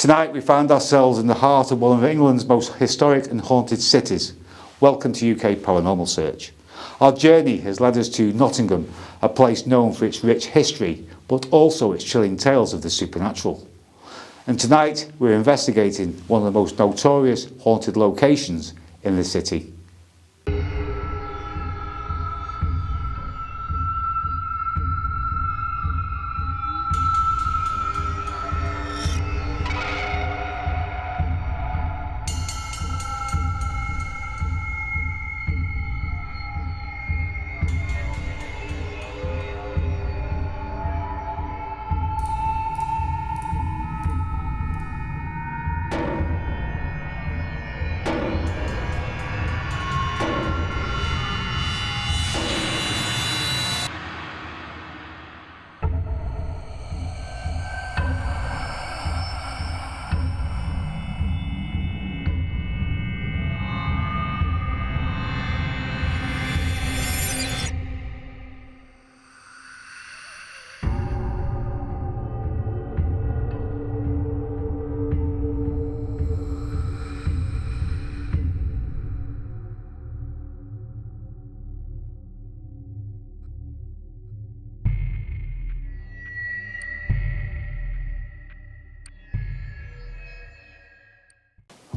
Tonight we find ourselves in the heart of one of England's most historic and haunted cities. Welcome to UK Paranormal Search. Our journey has led us to Nottingham, a place known for its rich history, but also its chilling tales of the supernatural. And tonight we're investigating one of the most notorious haunted locations in the city.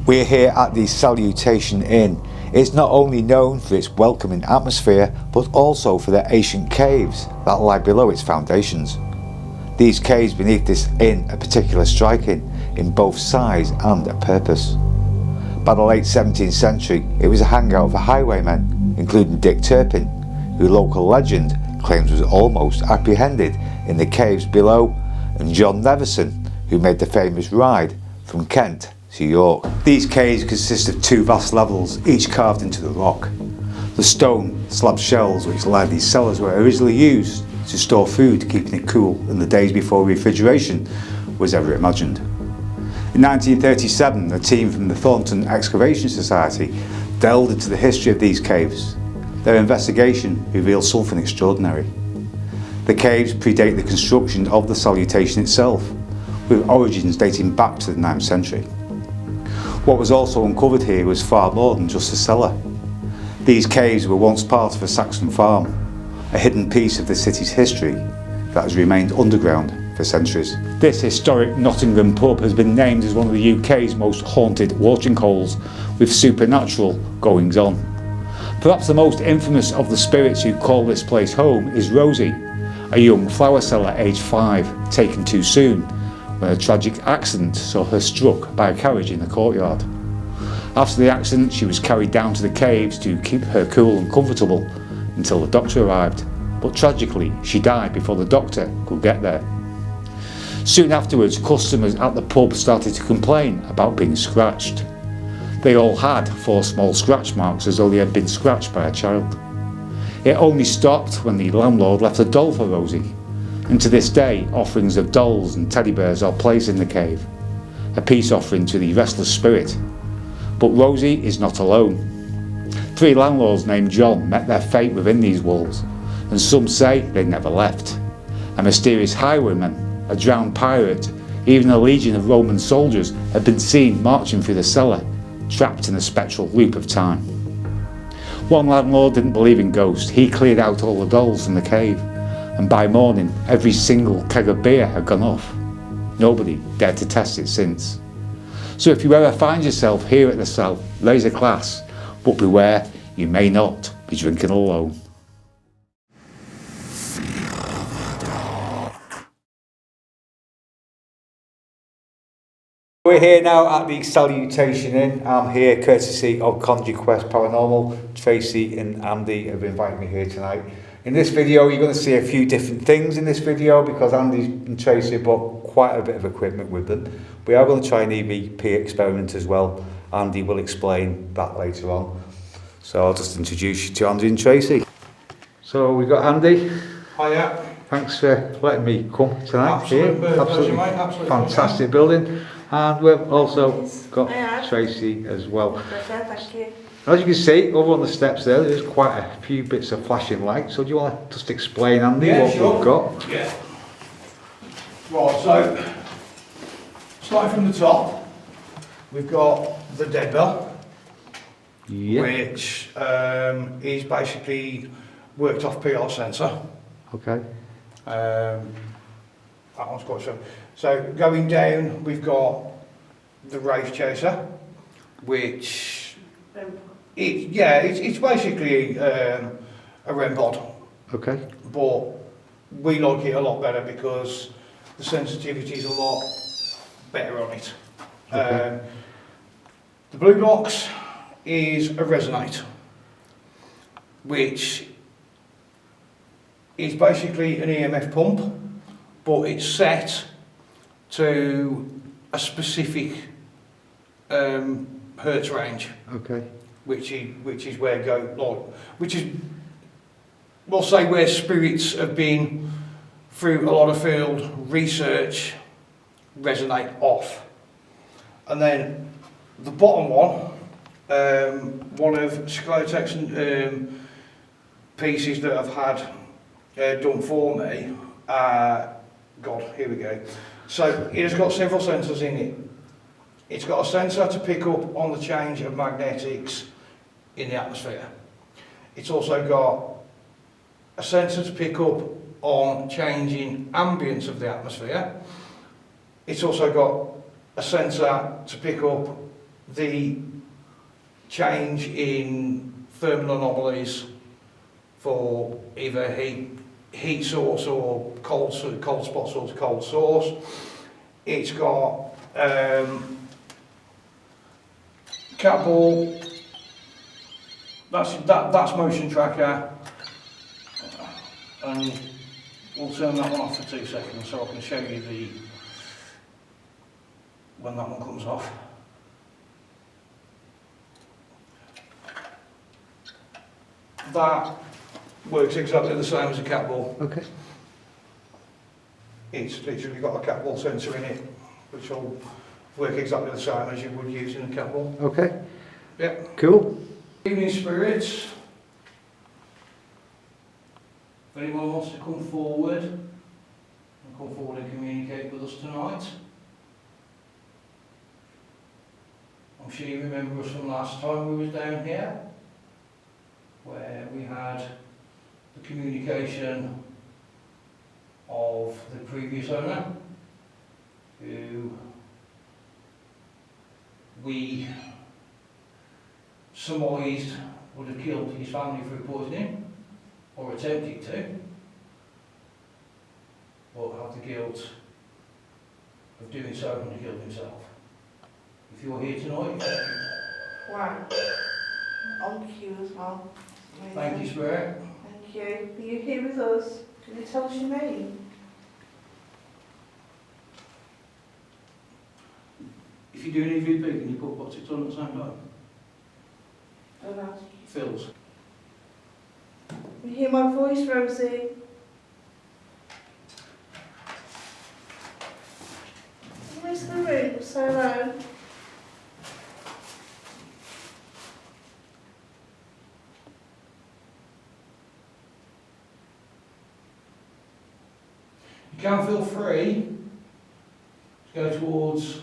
We're here at the Salutation Inn. It's not only known for its welcoming atmosphere, but also for the ancient caves that lie below its foundations. These caves beneath this inn are particularly striking in both size and purpose. By the late 17th century, it was a hangout for highwaymen, including Dick Turpin, who local legend claims was almost apprehended in the caves below, and John Neverson, who made the famous ride from Kent to York. These caves consist of two vast levels, each carved into the rock. The stone slab shells which lined these cellars were originally used to store food, keeping it cool in the days before refrigeration was ever imagined. In 1937, a team from the Thornton Excavation Society delved into the history of these caves. Their investigation revealed something extraordinary. The caves predate the construction of the Salutation itself, with origins dating back to the 9th century. What was also uncovered here was far more than just a cellar. These caves were once part of a Saxon farm, a hidden piece of the city's history that has remained underground for centuries. This historic Nottingham pub has been named as one of the UK's most haunted watering holes, with supernatural goings on. Perhaps the most infamous of the spirits who call this place home is Rosie, a young flower seller aged 5, taken too soon when a tragic accident saw her struck by a carriage in the courtyard. After the accident, she was carried down to the caves to keep her cool and comfortable until the doctor arrived, but tragically she died before the doctor could get there. Soon afterwards, customers at the pub started to complain about being scratched. They all had 4 small scratch marks, as though they had been scratched by a child. It only stopped when the landlord left a doll for Rosie, and to this day offerings of dolls and teddy bears are placed in the cave, a peace offering to the restless spirit. But Rosie is not alone. 3 landlords named John met their fate within these walls, and some say they never left. A mysterious highwayman, a drowned pirate, even a legion of Roman soldiers had been seen marching through the cellar, trapped in a spectral loop of time. One landlord didn't believe in ghosts. He cleared out all the dolls from the cave, and by morning every single keg of beer had gone off. Nobody dared to test it since. So if you ever find yourself here at the cell, raise a glass, but beware, you may not be drinking alone. We're here now at the Salutation Inn. I'm here courtesy of ConjureQuest Paranormal. Tracy and Andy have invited me here tonight. In this video, you're going to see a few different things in this video because Andy and Tracy brought quite a bit of equipment with them. We are going to try an EVP experiment as well. Andy will explain that later on. So I'll just introduce you to Andy and Tracy. So we've got Andy. Hiya. Thanks for letting me come tonight. Absolutely, absolutely Fantastic building. And we've also got Tracy as well. Thank you. As you can see, over on the steps there's quite a few bits of flashing light. So do you want to just explain, Andy, what we've got? Yeah. Right, Starting from the top, we've got the dead bell, Yeah. which is basically worked off PR sensor. Okay. That one's quite strong. So going down, we've got the Wraith Chaser, which it's basically a REM pod, Okay. but we like it a lot better because the sensitivity is a lot better on it. Okay. The blue box is a Resonate, which is basically an EMF pump, but it's set to a specific hertz range, Okay. which is where we'll say where spirits have been through a lot of field research resonate off. And then the bottom one of Salutation pieces that I've had done for me. God, here we go. So it has got several sensors in it. It's got a sensor to pick up on the change of magnetics in the atmosphere. It's also got a sensor to pick up on changing ambience of the atmosphere. It's also got a sensor to pick up the change in thermal anomalies for either heat source or cold spot source, cold source. It's got cat ball. That's motion tracker, and we'll turn that one off for 2 seconds so I can show you when that one comes off. That works exactly the same as a cat ball. Okay. It's literally got a cat ball sensor in it, which will work exactly the same as you would use in a cat ball. Okay. Yeah. Cool. Evening spirits. If anyone wants to come forward and communicate with us tonight. I'm sure you remember us from last time we was down here, where we had the communication of the previous owner, who we surmised would have killed his family through poisoning, or attempted to, but had the guilt of doing so and killed himself. If you're here tonight, Wow. On cue as well. thank you, Spirit. Thank you. Are you here with us? Can you tell us your name? If you do an EVP, can you put what's it on at the same time? Don't ask. Phil's. You hear my voice, Rosie? Where's the room? So low. You can feel free to go towards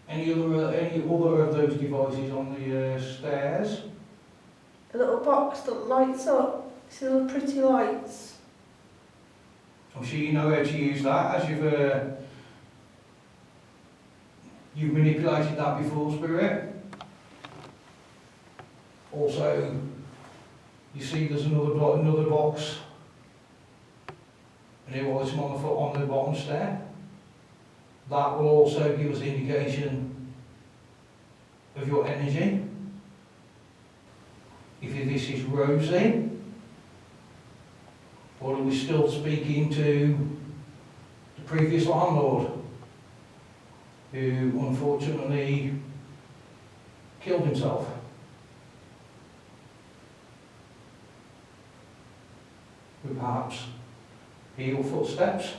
any other of those devices on the stairs. A little box that lights up. See the little pretty lights? I'm sure you know how to use that, as you've manipulated that before, Spirit. Also, you see there's another box, an new item on the bottom stair. That will also give us an indication of your energy. If this is Rosie, or are we still speaking to the previous landlord, who unfortunately killed himself? With perhaps hear your footsteps.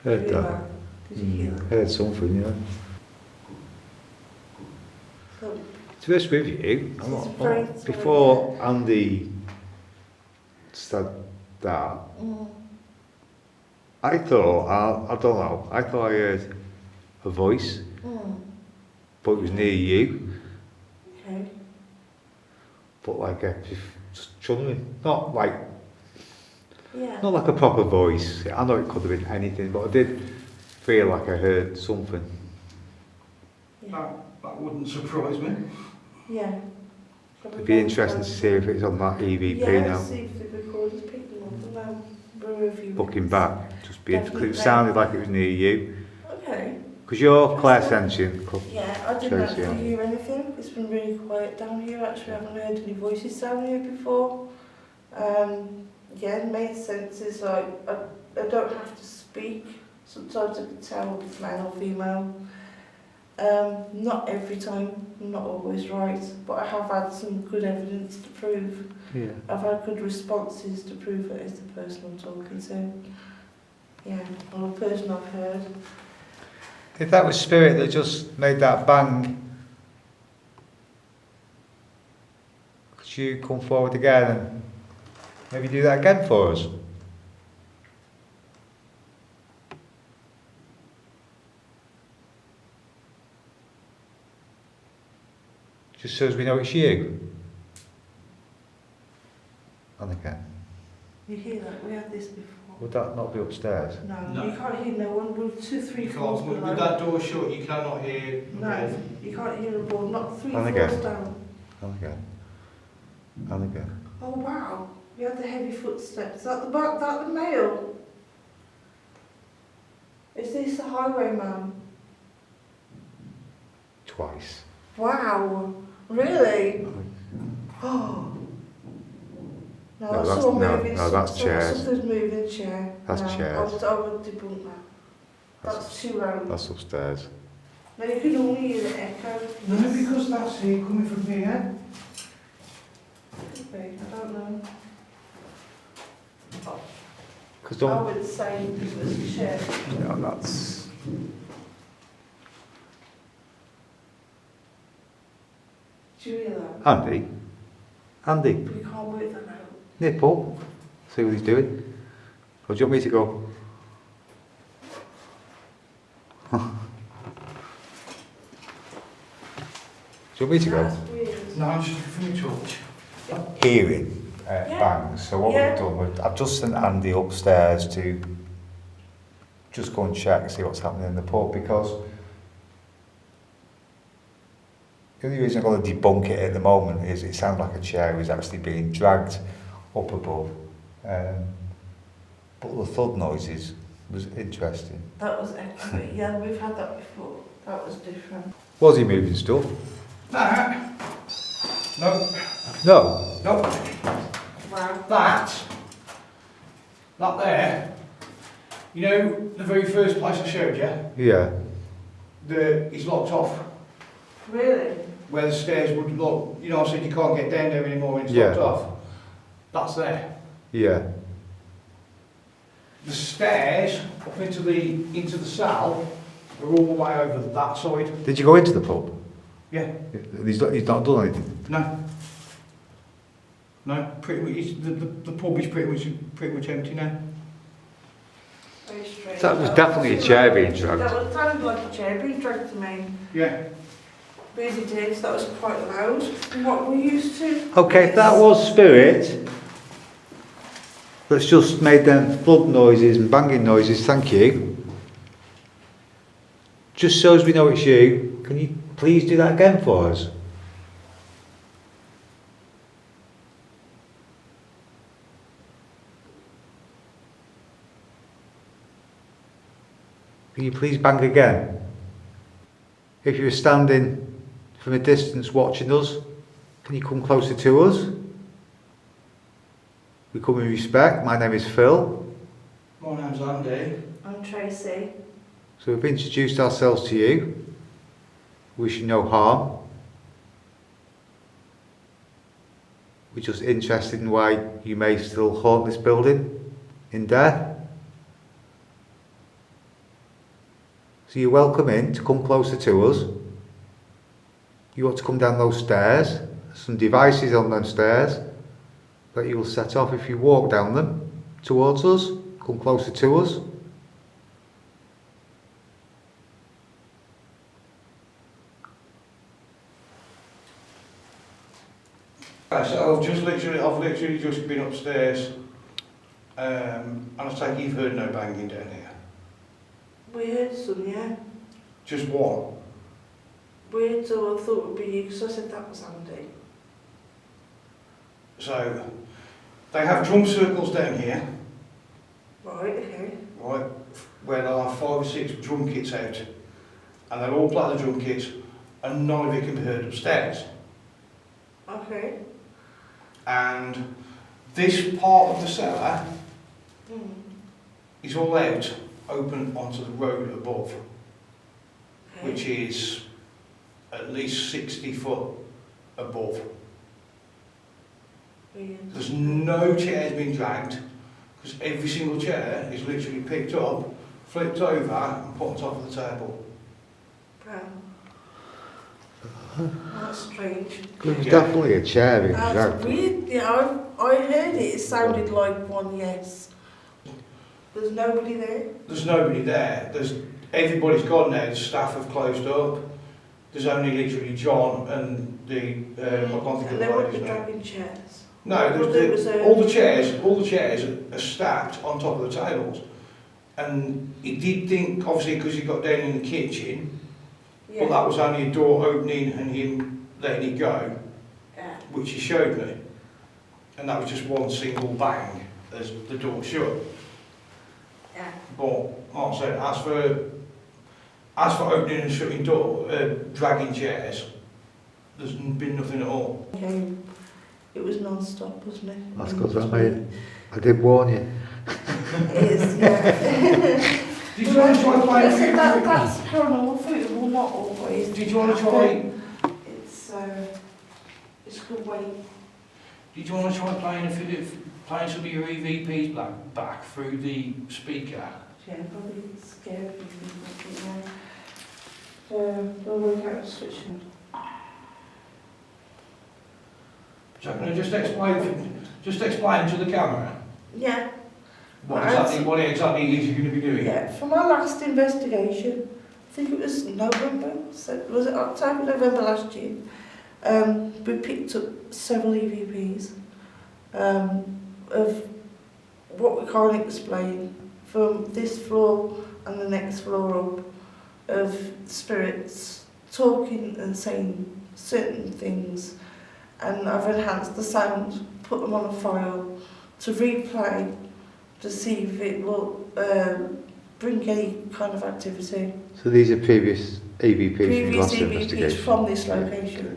Heard that. Did you hear that? Heard something, yeah. So, To be honest with you, This is very before Andy started that, Mm. I thought, I don't know, I thought I heard a voice, Mm. but it was near you, Okay. but like just chumming, not like Yeah. not like a proper voice. I know it could have been anything, but I did feel like I heard something. Yeah. That wouldn't surprise me. Yeah. It'd be interesting to see if it's on that EVP yeah, now. see if the recorder's picking up and then we'll review it. Looking back, just be because Definitely. it sounded like it was near you. Okay. Because you're clairsentient. Yeah, I didn't Tracy, actually hear anything. It's been really quiet down here. Actually, I haven't heard any voices down here before. Yeah, it made sense. Is like I don't have to speak. Sometimes I can tell if it's male or female. Not every time, not always right, but I have had some good evidence to prove. Yeah. I've had good responses to prove it is the person I'm talking to. Yeah, or the person I've heard. If that was spirit that just made that bang, could you come forward again and maybe do that again for us? Just so as we know it's you. And again. You hear that? We had this before. Would that not be upstairs? No, you can't hear no one. We're 2, 3 You floors can't, below. with that door shut, you cannot hear No, above. you can't hear a ball. Not 3 And floors again. down. And again. And again. Oh wow! We had the heavy footsteps. Is that the male? Is this the highwayman? Twice. Wow! Really? Oh. No, No, I that's- saw no, moving. no, that's chairs. Something's moving chair. That's no, chairs. I would debunk that. That's too loud. That's upstairs. No, you can only hear the echo. No, because that's here coming from here. Could be, I don't know. Because I don't. would say it was a chair. No, that's. Do you hear that? Andy. Andy. We can't work that out. Nip up. See what he's doing. Or do you want me to go? Do you want me to go? That's weird. No, I'm just looking for your torch. Hearing Yeah. bangs. So what Yeah. we've done, I've just sent Andy upstairs to just go and check, see what's happening in the pub, because the only reason I'm going to debunk it at the moment is it sounds like a chair is actually being dragged up above. But the thud noises was interesting. That was excellent. Yeah, we've had that before. That was different. Was he moving stuff? That? No. No. No. Wow. That there. You know the very first place I showed you? Yeah. It's locked off. Really? Where the stairs would look. You know, I said you can't get down there anymore and it's Yeah. locked off. That's there. Yeah. The stairs up into the cell are all the way over that side. Did you go into the pub? Yeah. He's not done anything. No. No. Pretty much. The pub is pretty much empty now. Very strange. That was definitely a chair being dragged. That was sounded like a chair being dragged to me. Yeah. Really did. That was quite loud. From what we're used to. Okay, if that was spirit, that's just made them thud noises and banging noises, thank you. Just so as we know it's you, can you please do that again for us? Can you please bang again? If you were standing from a distance watching us, can you come closer to us? We come in respect. My name is Phil. My name's Andy. I'm Tracy. So we've introduced ourselves to you. Wish you no harm. We're just interested in why you may still haunt this building in death. So you're welcome in to come closer to us. You want to come down those stairs. There's some devices on them stairs that you will set off if you walk down them. towards us, come closer to us. Right, so I've literally just been upstairs, and I take it you've heard no banging down here. We heard some, yeah. Just one. Weird, so I thought it would be you, because I said that was Andy. So they have drum circles down here, Right, okay. right, where there are 5 or 6 drum kits out, and they'll all play the drum kits, and none of it can be heard upstairs. Okay. And this part of the cellar Mm. is all out, open onto the road above, Okay. which is at least 60 foot above. Weird. There's no chairs being dragged, because every single chair is literally picked up, flipped over and put on top of the table. Wow. That's strange. There was Yeah. definitely a chair being That's dragged. weird. Yeah, I heard it. It sounded like one, yes. There's nobody there. There's nobody there. Everybody's gone now. The staff have closed up. There's only literally John and the I can't think of And the they weren't ladies' name. dragging chairs. No, Well, there was a- all the chairs are stacked on top of the tables. And he did think, obviously, because he got down in the kitchen, Yeah. but that was only a door opening and him letting it go, Yeah. which he showed me. And that was just one single bang as the door shut. Yeah. But, like I said, as for opening and shutting door, dragging chairs, there's been nothing at all. Okay. It was non-stop, wasn't it? That's good, that, mate. I did warn you. It is, yeah. Did you want to try I playing? said that's paranormal footage, well, not always. Did you want to try? It's good way. Did you want to try playing playing some of your EVPs back through the speaker? Yeah, probably scary. We'll work out a switch. So can I just explain to the camera Yeah. what exactly it is you're going to be doing? Yeah, from our last investigation, I think it was November, so was it October, November last year, we picked up several EVPs of what we can't explain from this floor and the next floor up, of spirits talking and saying certain things, and I've enhanced the sound, put them on a file to replay to see if it will bring any kind of activity. So these are previous EVPs from the Previous last EVPs investigation. from this location.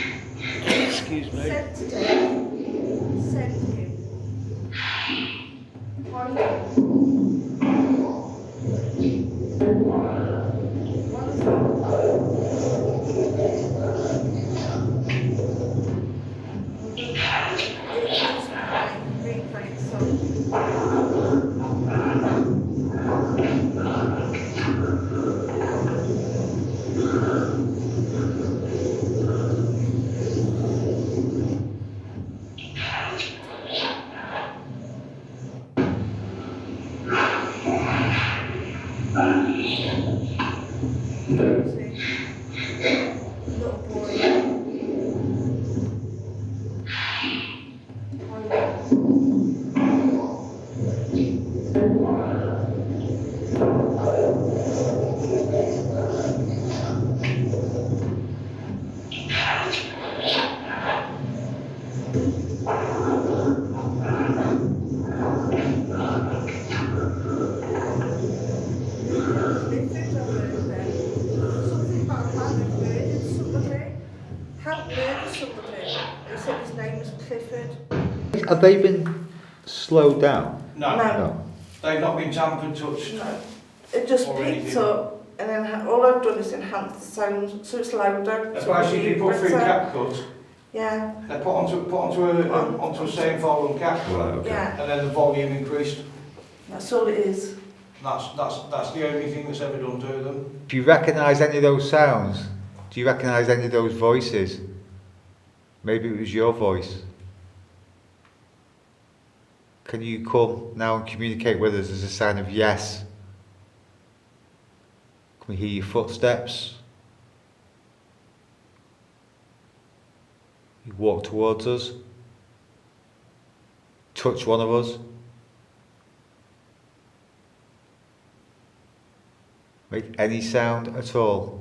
Excuse me. Sent today. Sent him. One of replay song. Little boy. Something about having murdered somebody. Had murdered somebody. They said his name was Clifford. Have they been slowed down? No, No. No. they've not been tampered, touched. No. It just Or picked anything. up and then all I've done is enhance the sound so it's louder. That's so why it's she put through better. cap cuts. Yeah, They're put onto a same volume cap cut, Right, okay. yeah, and then the volume increased. that's all it is. That's the only thing that's ever done to them. Do you recognise any of those sounds? Do you recognise any of those voices? Maybe it was your voice. Can you come now and communicate with us as a sign of yes? Can we hear your footsteps? You walk towards us. Touch one of us. Make any sound at all.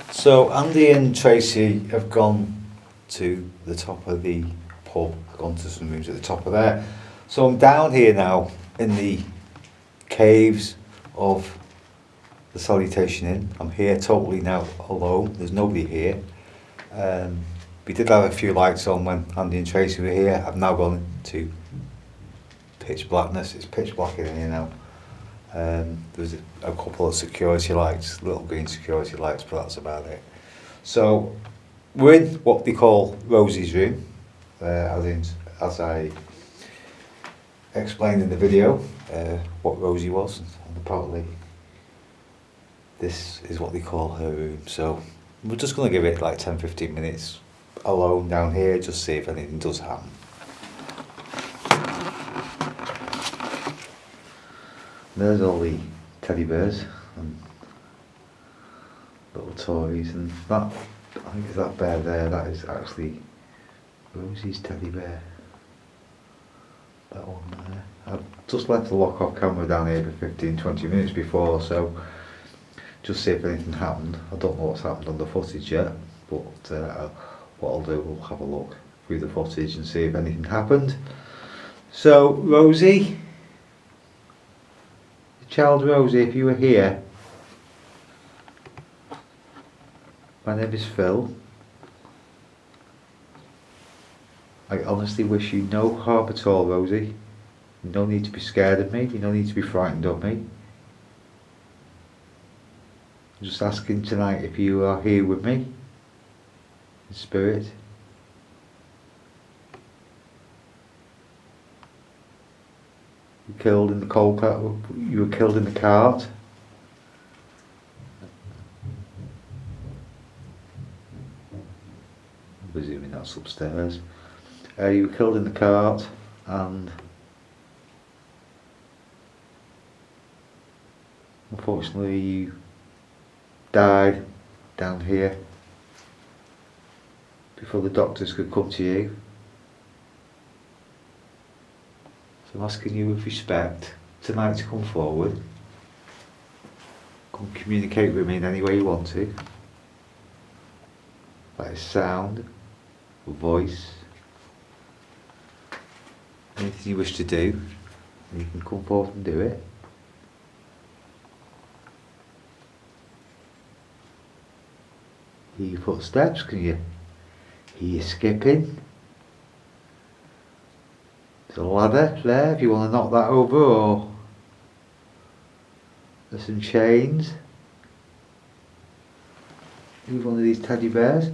So Andy and Tracy have gone to the top of the pub, gone to some rooms at the top of there. So I'm down here now in the caves of the Salutation Inn. I'm here totally now alone, there's nobody here. We did have a few lights on when Andy and Tracy were here. I've now gone to pitch blackness, it's pitch black in here now. There's a couple of security lights, little green security lights, but that's about it. So we're in what they call Rosie's room, as I explained in the video what Rosie was, and apparently this is what they call her room. So we're just going to give it like 10-15 minutes alone down here, just see if anything does happen. There's all the teddy bears and little toys, and that, I think it's that bear there, that is actually Rosie's teddy bear. That one there. I've just left the lock off camera down here for 15-20 minutes before, so just see if anything happened. I don't know what's happened on the footage yet, but what I'll do, we'll have a look through the footage and see if anything happened. So Rosie, child Rosie, if you were here, my name is Phil. I honestly wish you no harm at all, Rosie. You don't need to be scared of me, you don't need to be frightened of me. I'm just asking tonight if you are here with me, in spirit. killed in the coal cart. You were killed in the cart. I'm presuming that's upstairs. You were killed in the cart, and unfortunately you died down here before the doctors could come to you. So I'm asking you with respect tonight to come forward. Come communicate with me in any way you want to. By a sound, a voice, anything you wish to do, and you can come forward and do it. Hear your footsteps, can you hear you skipping? There's a ladder there if you want to knock that over, or there's some chains. Move one of these teddy bears.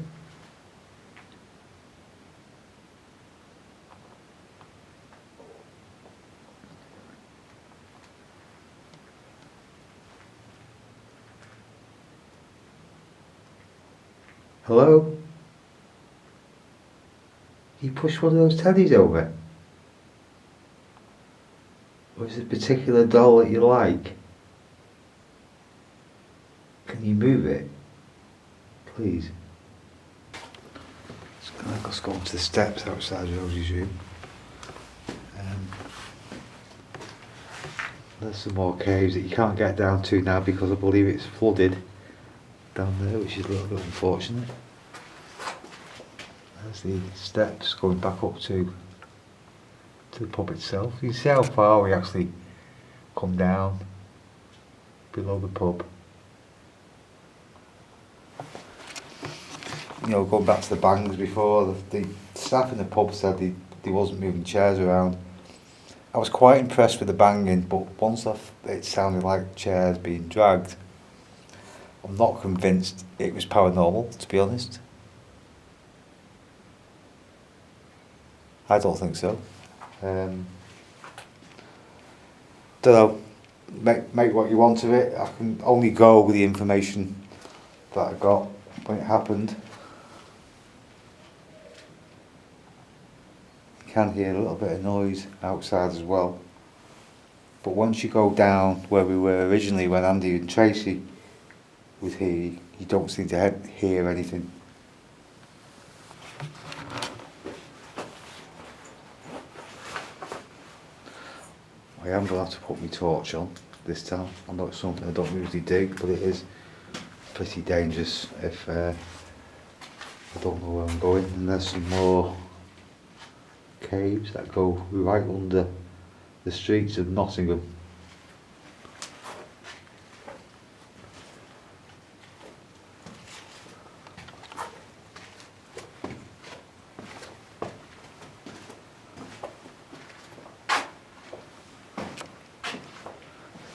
Hello? You push one of those teddies over? Or is it a particular doll that you like? Can you move it? Please. Let's go onto the steps outside Rosie's room. There's some more caves that you can't get down to now because I believe it's flooded down there, which is a little bit unfortunate. There's the steps going back up to the pub itself. You can see how far we actually come down below the pub. You know, going back to the bangs before, the staff in the pub said they wasn't moving chairs around. I was quite impressed with the banging, but once it sounded like chairs being dragged, I'm not convinced it was paranormal, to be honest. I don't think so. Don't know, make what you want of it. I can only go with the information that I got when it happened. You can hear a little bit of noise outside as well. But once you go down where we were originally when Andy and Tracy was here, you don't seem to hear anything. I am going to have to put my torch on this time. I know it's something I don't usually do, but it is pretty dangerous if I don't know where I'm going. And there's some more caves that go right under the streets of Nottingham.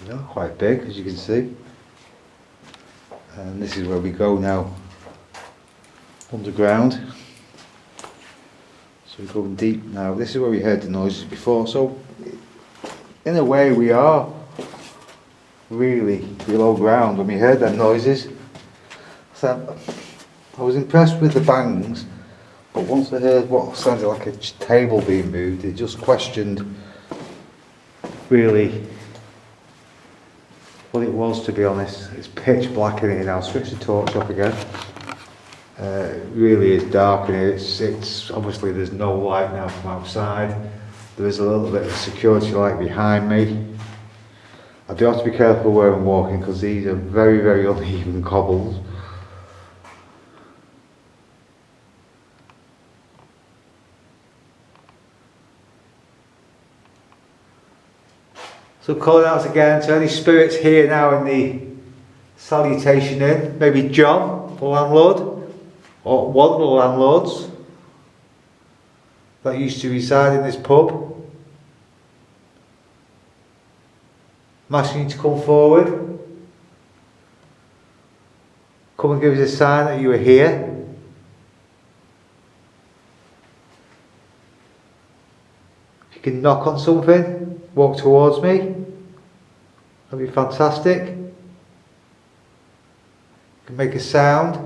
They are quite big, as you can see. And this is where we go now, underground. So we're going deep now. This is where we heard the noises before. So in a way we are really below ground when we heard them noises. So I was impressed with the bangs, but once I heard what sounded like a table being moved, it just questioned really what it was, to be honest. It's pitch black in here now. Switch the torch off again. It really is dark in here. It's obviously there's no light now from outside. There is a little bit of security light behind me. I do have to be careful where I'm walking because these are very, very uneven cobbles. So calling out again to any spirits here now in the Salutation Inn, maybe John, the landlord, or one of the landlords that used to reside in this pub. I'm asking you to come forward. Come and give us a sign that you are here. If you can knock on something. walk towards me. That'd be fantastic. You can make a sound.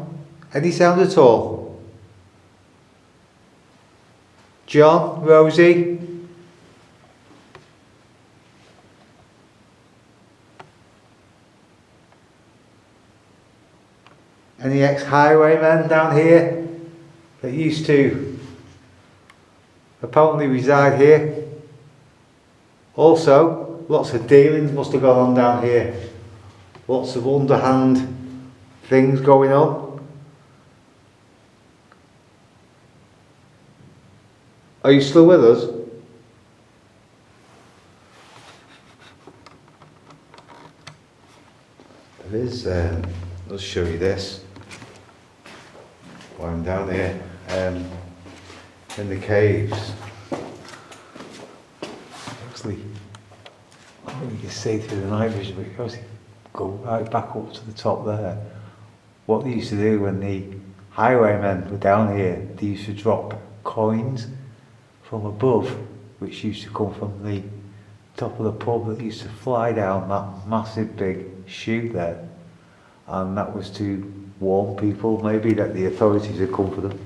Any sound at all? John, Rosie. Any ex-highwaymen down here that used to apparently reside here? Also, lots of dealings must have gone on down here. Lots of underhand things going on. Are you still with us? There is, I'll show you this. While I'm down here, in the caves. Actually, I don't think you can see through the night vision, but you can obviously go right back up to the top there. What they used to do when the highwaymen were down here, they used to drop coins from above, which used to come from the top of the pub that used to fly down that massive big chute there. And that was to warn people maybe that the authorities had come for them.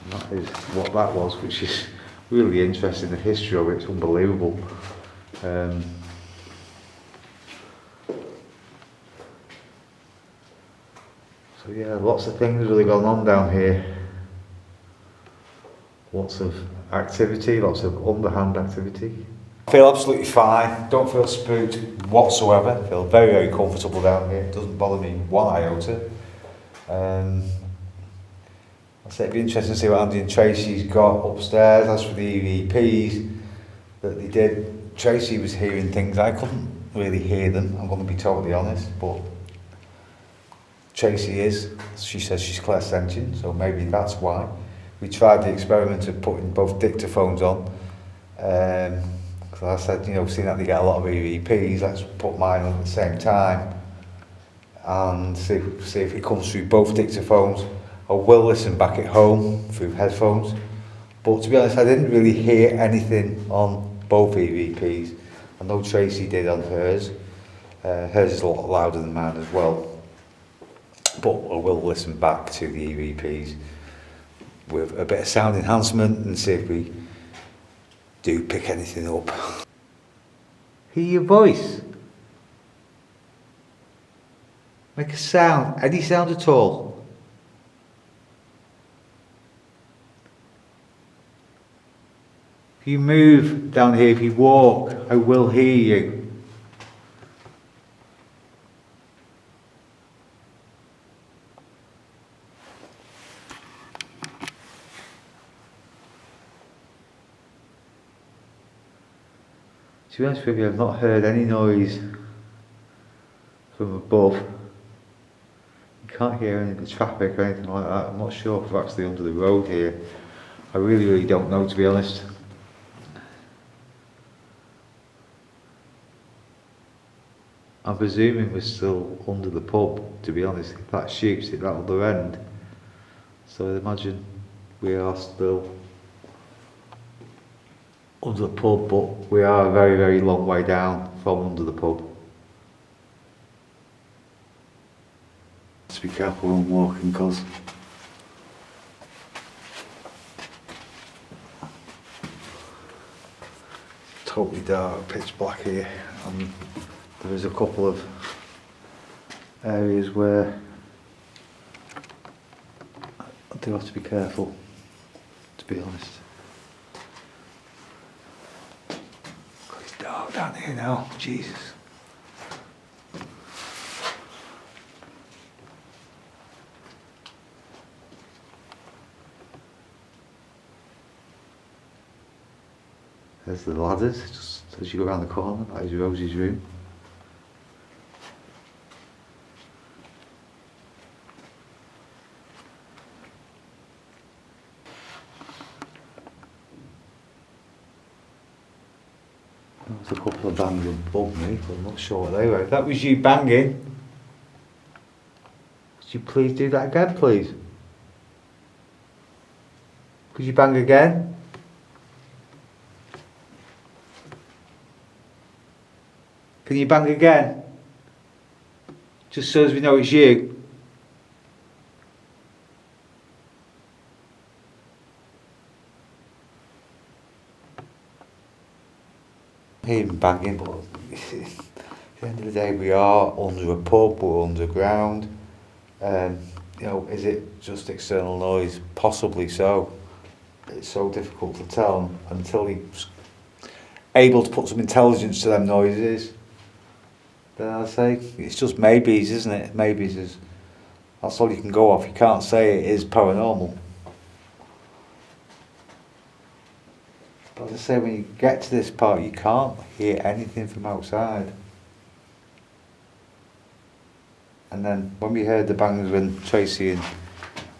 And that is what that was, which is really interesting. The history of it's unbelievable. So yeah, lots of things really going on down here. Lots of activity, lots of underhand activity. I feel absolutely fine, don't feel spooked whatsoever. I feel very, very comfortable down here. It doesn't bother me one iota. I'd say it'd be interesting to see what Andy and Tracy's got upstairs. As for the EVPs that they did, Tracy was hearing things. I couldn't really hear them, I'm going to be totally honest, but Tracy is. She says she's clairsentient, so maybe that's why. We tried the experiment of putting both dictaphones on. Because I said, you know, seeing that they get a lot of EVPs, let's put mine on at the same time and see if it comes through both dictaphones. I will listen back at home through headphones, but to be honest, I didn't really hear anything on both EVPs. I know Tracy did on hers. Hers is a lot louder than mine as well, but I will listen back to the EVPs with a bit of sound enhancement and see if we do pick anything up. Hear your voice. Make a sound, any sound at all. If you move down here, if you walk, I will hear you. To be honest with you, I've not heard any noise from above. You can't hear any of the traffic or anything like that. I'm not sure if we're actually under the road here. I really don't know, to be honest. I'm presuming we're still under the pub, to be honest. If that shoots at that other end. So I'd imagine we are still under the pub, but we are a very, very long way down from under the pub. Just be careful when walking, because totally dark, pitch black here, and there is a couple of areas where I do have to be careful, to be honest. It's dark down here now, Jesus. There's the ladders, just as you go around the corner. That is Rosie's room. There's a couple of bangs above me, but I'm not sure what they were. If that was you banging, could you please do that again, please? Could you bang again? Can you bang again? Just so as we know it's you. Hearing banging, but at the end of the day we are under a pub, we're underground. You know, is it just external noise? Possibly so. It's so difficult to tell until he's able to put some intelligence to them noises. Then I say it's just maybes, isn't it? Maybes is that's all you can go off. You can't say it is paranormal. But as I say, when you get to this part, you can't hear anything from outside. And then when we heard the bangs when Tracy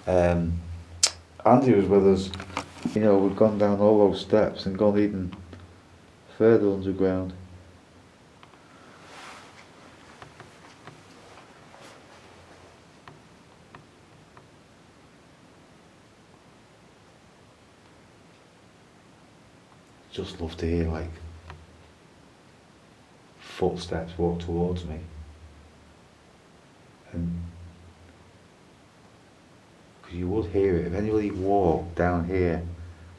and Andy was with us, you know, we've gone down all those steps and gone even further underground. Just love to hear like footsteps walk towards me. And because you would hear it, if anybody walked down here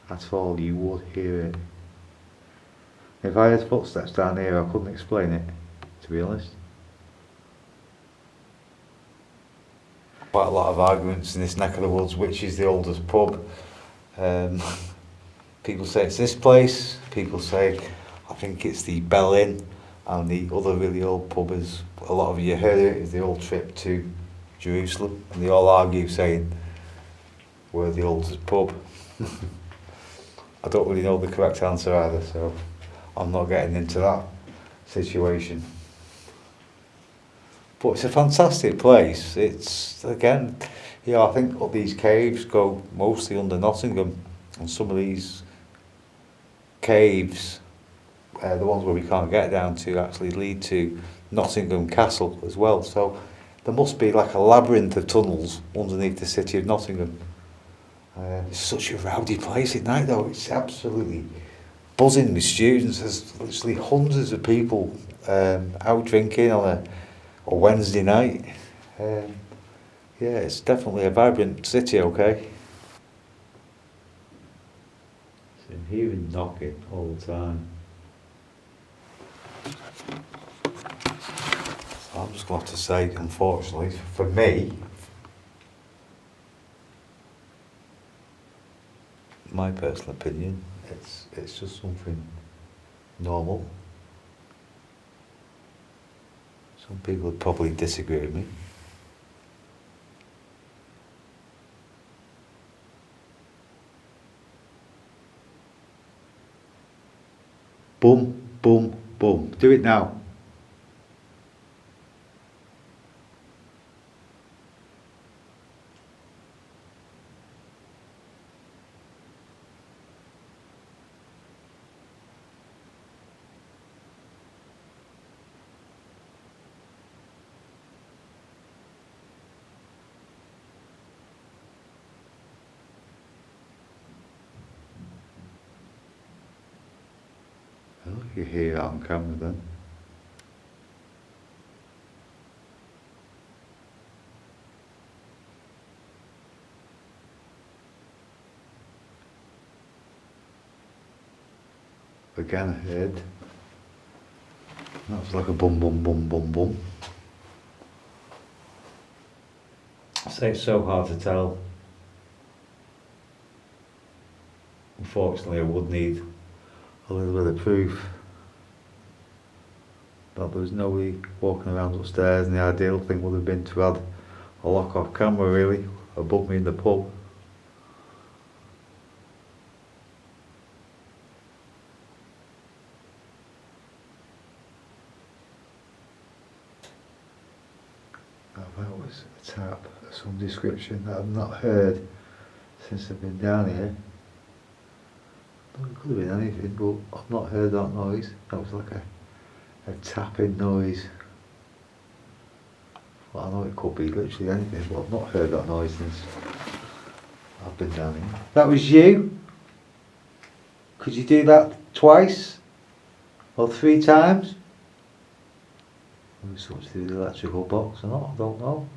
at all, you would hear it. If I had footsteps down here, I couldn't explain it, to be honest. Quite a lot of arguments in this neck of the woods, which is the oldest pub. People say it's this place, people say I think it's the Bell Inn, and the other really old pub is, a lot of you heard it, is the Old Trip to Jerusalem, and they all argue saying we're the oldest pub. I don't really know the correct answer either, so I'm not getting into that situation. But it's a fantastic place. It's, again, you know, I think all these caves go mostly under Nottingham, and some of these caves, the ones where we can't get down to, actually lead to Nottingham Castle as well. So there must be like a labyrinth of tunnels underneath the city of Nottingham. It's such a rowdy place at night though. It's absolutely buzzing with students. There's literally hundreds of people out drinking on a Wednesday night. Yeah, it's definitely a vibrant city, okay? So I'm hearing knocking all the time. So I'm just going to have to say, unfortunately, for me, my personal opinion, it's just something normal. Some people would probably disagree with me. Boom, boom, boom. Do it now. Well, you hear that on camera then. Again I heard, that was like a bum bum bum bum bum. I say it's so hard to tell. Unfortunately I would need a little bit of proof that there was nobody walking around upstairs, and the ideal thing would have been to have a lock off camera really above me in the pub. That was a tap of some description that I've not heard since I've been down here. It could have been anything, but I've not heard that noise. That was like a tapping noise. Well, I know it could be literally anything, but I've not heard that noise since I've been down here. That was you? Could you do that twice? Or 3 times? Maybe something to do with the electrical box or not, I don't know.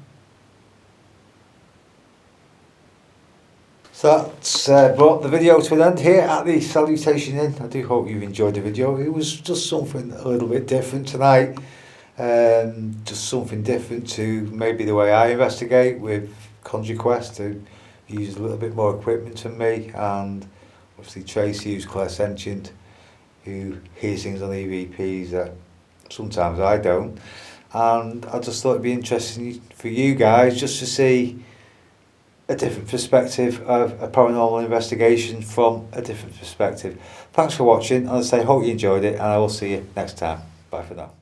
So that's brought the video to an end here at the Salutation Inn. I do hope you've enjoyed the video. It was just something a little bit different tonight. Just something different to maybe the way I investigate with ConjureQuest, who uses a little bit more equipment than me, and obviously Tracy, who's clairsentient, who hears things on EVPs that sometimes I don't. And I just thought it'd be interesting for you guys just to see a different perspective of a paranormal investigation from a different perspective. Thanks for watching, and as I say, hope you enjoyed it, and I will see you next time. Bye for now.